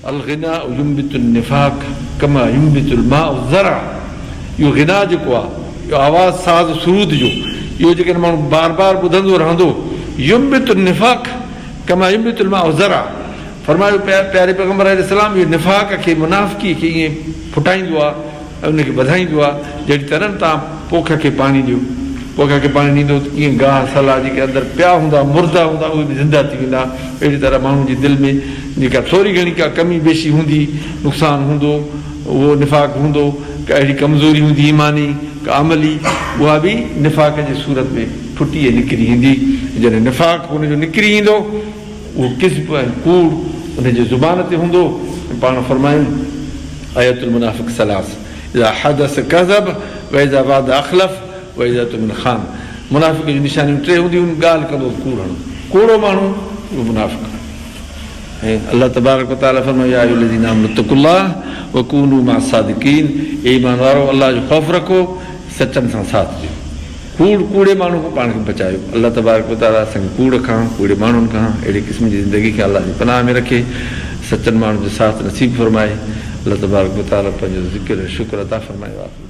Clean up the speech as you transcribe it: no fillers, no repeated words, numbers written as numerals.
अलगिना युंबितुल निफाक कमा युंबितुल माउ ज़रा। इहो गिना जेको आहे इहो आवाज़ साज़ सुरूद जो इहो जेकॾहिं माण्हू बार बार ॿुधंदो रहंदो युंबितुल निफाक कमा युंबितुल माउ ज़रा। फरमायो प्यारे पैगंबर अलैहिस्सलाम इहो निफाक खे मुनाफ़िकी खे ईअं फुटाईंदो आहे ऐं उनखे वधाईंदो आहे जहिड़ी तरह तव्हां पोख खे पाणी ॾियो, पोख खे पाणी ॾींदो त कीअं गाह सलाह जेके अंदरि पिया हूंदा मुर्दा हूंदा उहे बि ज़िंदा थी वेंदा। अहिड़ी तरह माण्हू जी दिलि में जेका थोरी घणी का कमी बेशी हूंदी, नुक़सानु हूंदो, उहो निफ़ाक़ हूंदो, का अहिड़ी कमज़ोरी हूंदी ईमानी का अमली, उहा बि निफ़ाक़ जी सूरत में फुटी ऐं निकिरी ईंदी। जॾहिं निफ़ाक़ हुनजो निकिरी ईंदो उहो किज़्ब ऐं कूड़ उनजे ज़ुबान ते हूंदो। पाण फरमायूं आयतुल मुनाफ़िक़ सलास इज़ा हदस कज़ब व इज़ा वादा अख़लफ़ व इज़ा तुमिन ख़ान। मुनाफ़िक़ जूं निशानियूं टे हूंदियूं आहिनि। ॻाल्हि कंदो कूड़णो, कूड़ो माण्हू उहो मुनाफ़िक़। ऐं अल्लाह तबारक व तआला फरमायो या अय्युहल्लज़ीना आमनू इत्तक़ुल्लाह व कूनू मअस सादिक़ीन। ए ईमान वारो अल्लाह जो ख़ौफ़ रखो, सचनि सां साथ ॾियो। कूड़े माण्हू खां पाण खे बचायो। अल्लाह तबारक व तआला असांखे कूड़ खां, कूड़े माण्हुनि खां, अहिड़े क़िस्म जी ज़िंदगी खे अल्लाह जी पनाह में रखे, सचनि माण्हुनि जो साथ नसीब फरमाए। अल्लाह तबारक व तआला पंहिंजो ज़िक्र शुक्र अता फरमाए।